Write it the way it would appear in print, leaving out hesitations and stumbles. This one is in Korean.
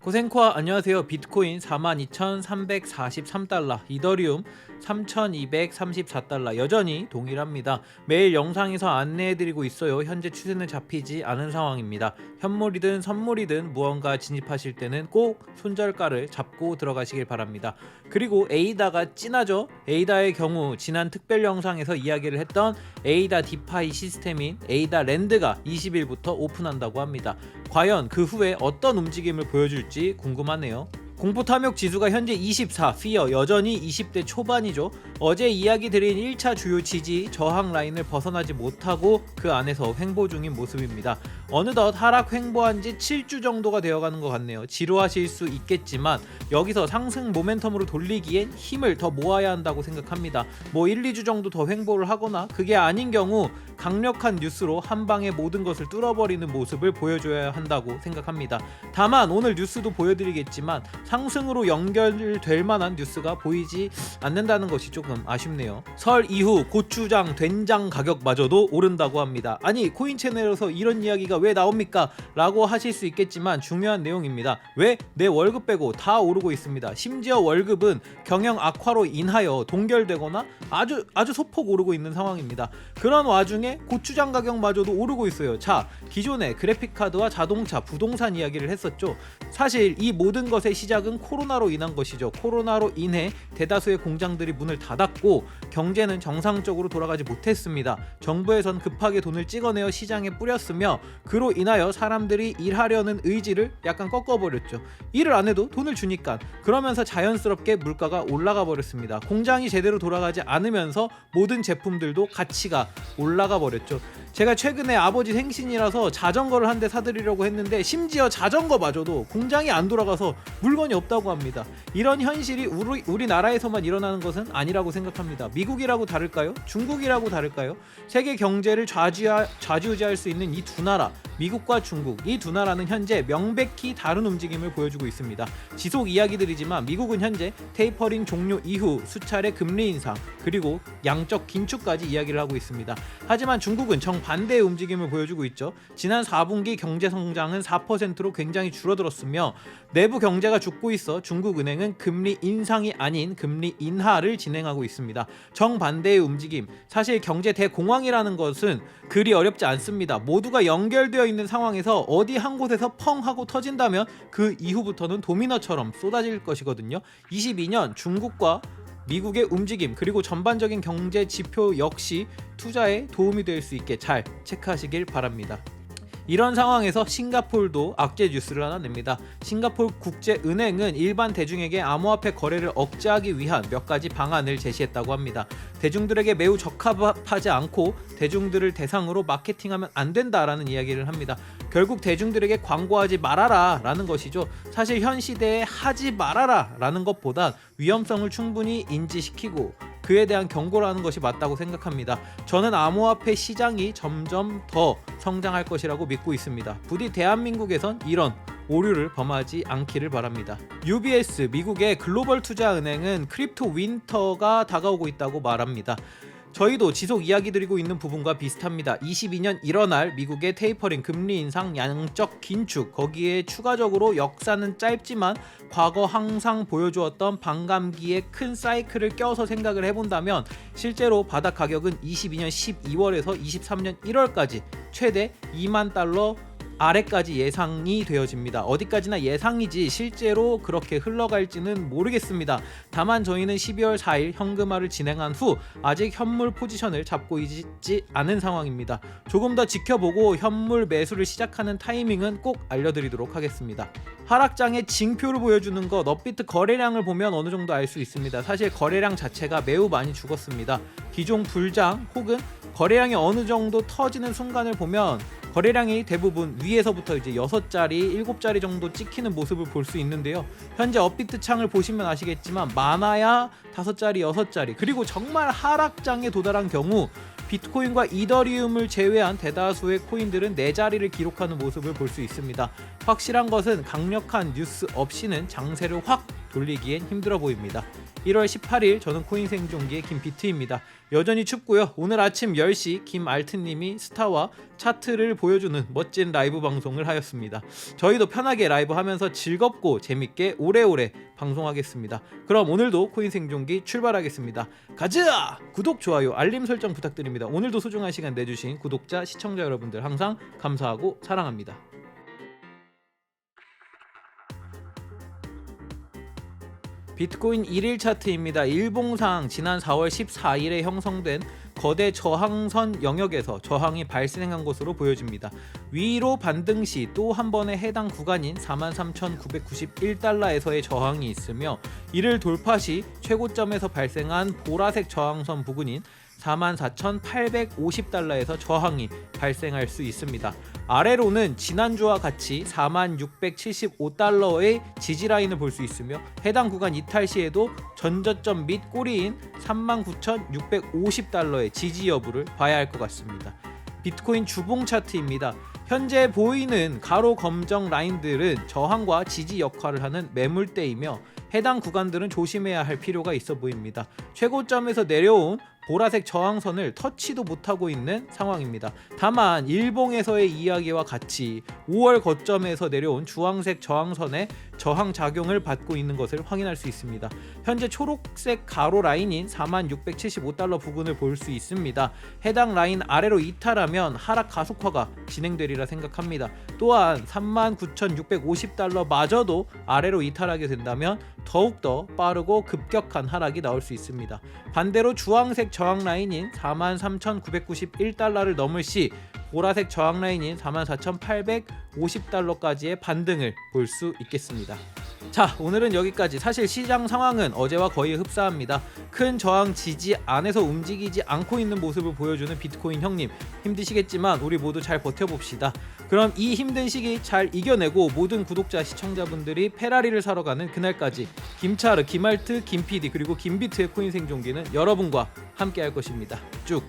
고생코아 안녕하세요. 비트코인 42,343달러, 이더리움 3,234달러 여전히 동일합니다. 매일 영상에서 안내해드리고 있어요. 현재 추세는 잡히지 않은 상황입니다. 현물이든 선물이든 무언가 진입하실 때는 꼭 손절가를 잡고 들어가시길 바랍니다. 그리고 에이다가 진하죠. 에이다의 경우 지난 특별 영상에서 이야기를 했던 에이다 디파이 시스템인 에이다 랜드가 20일부터 오픈한다고 합니다. 과연 그 후에 어떤 움직임을 보여줄지 궁금하네요. 공포 탐욕 지수가 현재 24, 피어 여전히 20대 초반이죠. 어제 이야기 드린 1차 주요 지지 저항 라인을 벗어나지 못하고 그 안에서 횡보 중인 모습입니다. 어느덧 하락 횡보한 지 7주 정도가 되어가는 것 같네요. 지루하실 수 있겠지만 여기서 상승 모멘텀으로 돌리기엔 힘을 더 모아야 한다고 생각합니다. 1, 2주 정도 더 횡보를 하거나 그게 아닌 경우 강력한 뉴스로 한 방에 모든 것을 뚫어버리는 모습을 보여줘야 한다고 생각합니다. 다만 오늘 뉴스도 보여드리겠지만 상승으로 연결될 만한 뉴스가 보이지 않는다는 것이 조금 아쉽네요. 설 이후 고추장, 된장 가격마저도 오른다고 합니다. 아니 코인 채널에서 이런 이야기가 왜 나옵니까? 라고 하실 수 있겠지만 중요한 내용입니다. 왜? 내 월급 빼고 다 오르고 있습니다. 심지어 월급은 경영 악화로 인하여 동결되거나 아주 소폭 오르고 있는 상황입니다. 그런 와중에 고추장 가격마저도 오르고 있어요. 자, 기존에 그래픽카드와 자동차, 부동산 이야기를 했었죠. 사실 이 모든 것의 시작은 코로나로 인한 것이죠. 코로나로 인해 대다수의 공장들이 문을 닫았고 경제는 정상적으로 돌아가지 못했습니다. 정부에선 급하게 돈을 찍어내어 시장에 뿌렸으며 그로 인하여 사람들이 일하려는 의지를 약간 꺾어버렸죠. 일을 안 해도 돈을 주니까. 그러면서 자연스럽게 물가가 올라가 버렸습니다. 공장이 제대로 돌아가지 않으면서 모든 제품들도 가치가 올라가 버렸죠. 제가 최근에 아버지 생신이라서 자전거를 한 대 사드리려고 했는데 심지어 자전거마저도 공장이 안 돌아가서 물건이 없다고 합니다. 이런 현실이 우리나라에서만 일어나는 것은 아니라고 생각합니다. 미국이라고 다를까요? 중국이라고 다를까요? 세계 경제를 좌지우지할 수 있는 이 두 나라, 미국과 중국, 이 두 나라는 현재 명백히 다른 움직임을 보여주고 있습니다. 지속 이야기들이지만 미국은 현재 테이퍼링 종료 이후 수차례 금리 인상 그리고 양적 긴축까지 이야기를 하고 있습니다. 하지만 중국은 정반대의 움직임을 보여주고 있죠. 지난 4분기 경제 성장은 4%로 굉장히 줄어들었으며 내부 경제가 죽고 있어 중국은행은 금리 인상이 아닌 금리 인하를 진행하고 있습니다. 정반대의 움직임, 사실 경제 대공황이라는 것은 그리 어렵지 않습니다. 모두가 연결되어 있는 상황에서 어디 한 곳에서 펑 하고 터진다면 그 이후부터는 도미노처럼 쏟아질 것이거든요. 22년 중국과 미국의 움직임 그리고 전반적인 경제 지표 역시 투자에 도움이 될 수 있게 잘 체크하시길 바랍니다. 이런 상황에서 싱가포르도 악재 뉴스를 하나 냅니다. 싱가포르 국제은행은 일반 대중에게 암호화폐 거래를 억제하기 위한 몇 가지 방안을 제시했다고 합니다. 대중들에게 매우 적합하지 않고 대중들을 대상으로 마케팅하면 안 된다라는 이야기를 합니다. 결국 대중들에게 광고하지 말아라 라는 것이죠. 사실 현 시대에 하지 말아라 라는 것보단 위험성을 충분히 인지시키고 그에 대한 경고를 하는 것이 맞다고 생각합니다. 저는 암호화폐 시장이 점점 더 성장할 것이라고 믿고 있습니다. 부디 대한민국에선 이런 오류를 범하지 않기를 바랍니다. UBS, 미국의 글로벌 투자은행은 크립토 윈터가 다가오고 있다고 말합니다. 저희도 지속 이야기 드리고 있는 부분과 비슷합니다. 22년 일어날 미국의 테이퍼링, 금리 인상, 양적 긴축, 거기에 추가적으로 역사는 짧지만 과거 항상 보여주었던 반감기의 큰 사이클을 껴서 생각을 해본다면 실제로 바닥 가격은 22년 12월에서 23년 1월까지 최대 2만 달러 아래까지 예상이 되어집니다. 어디까지나 예상이지 실제로 그렇게 흘러갈지는 모르겠습니다. 다만 저희는 12월 4일 현금화를 진행한 후 아직 현물 포지션을 잡고 있지 않은 상황입니다. 조금 더 지켜보고 현물 매수를 시작하는 타이밍은 꼭 알려드리도록 하겠습니다. 하락장의 징표를 보여주는 것, 업비트 거래량을 보면 어느 정도 알 수 있습니다. 사실 거래량 자체가 매우 많이 죽었습니다. 기존 불장 혹은 거래량이 어느 정도 터지는 순간을 보면 거래량이 대부분 위에서부터 이제 6자리, 7자리 정도 찍히는 모습을 볼 수 있는데요. 현재 업비트 창을 보시면 아시겠지만 많아야 5자리, 6자리 그리고 정말 하락장에 도달한 경우 비트코인과 이더리움을 제외한 대다수의 코인들은 4자리를 기록하는 모습을 볼 수 있습니다. 확실한 것은 강력한 뉴스 없이는 장세를 확 돌리기엔 힘들어 보입니다. 1월 18일 저는 코인 생존기의 김비트입니다. 여전히 춥고요. 오늘 아침 10시 김알트님이 스타와 차트를 보여주는 멋진 라이브 방송을 하였습니다. 저희도 편하게 라이브 하면서 즐겁고 재밌게 오래오래 방송하겠습니다. 그럼 오늘도 코인 생존기 출발하겠습니다. 가자! 구독, 좋아요, 알림 설정 부탁드립니다. 오늘도 소중한 시간 내주신 구독자, 시청자 여러분들 항상 감사하고 사랑합니다. 비트코인 1일 차트입니다. 일봉상 지난 4월 14일에 형성된 거대 저항선 영역에서 저항이 발생한 것으로 보여집니다. 위로 반등 시 또 한 번의 해당 구간인 43,991달러에서의 저항이 있으며 이를 돌파 시 최고점에서 발생한 보라색 저항선 부근인 44,850달러에서 저항이 발생할 수 있습니다. 아래로는 지난주와 같이 4675달러의 지지라인을 볼 수 있으며 해당 구간 이탈 시에도 전저점 및 꼬리인 39,650달러의 지지 여부를 봐야 할 것 같습니다. 비트코인 주봉 차트입니다. 현재 보이는 가로 검정 라인들은 저항과 지지 역할을 하는 매물대이며 해당 구간들은 조심해야 할 필요가 있어 보입니다. 최고점에서 내려온 보라색 저항선을 터치도 못하고 있는 상황입니다. 다만 일봉에서의 이야기와 같이 5월 거점에서 내려온 주황색 저항선의 저항 작용을 받고 있는 것을 확인할 수 있습니다. 현재 초록색 가로 라인인 4675달러 부근을 볼 수 있습니다. 해당 라인 아래로 이탈하면 하락 가속화가 진행되리라 생각합니다. 또한 39,650달러 마저도 아래로 이탈하게 된다면 더욱더 빠르고 급격한 하락이 나올 수 있습니다. 반대로 주황색 저항 라인인 43,991달러를 넘을 시 보라색 저항 라인인 44,850달러까지의 반등을 볼 수 있겠습니다. 자, 오늘은 여기까지. 사실 시장 상황은 어제와 거의 흡사합니다. 큰 저항 지지 안에서 움직이지 않고 있는 모습을 보여주는 비트코인 형님, 힘드시겠지만 우리 모두 잘 버텨봅시다. 그럼 이 힘든 시기 잘 이겨내고 모든 구독자, 시청자분들이 페라리를 사러 가는 그날까지 김차르, 김알트, 김PD 그리고 김비트의 코인 생존기는 여러분과 함께 할 것입니다. 쭉!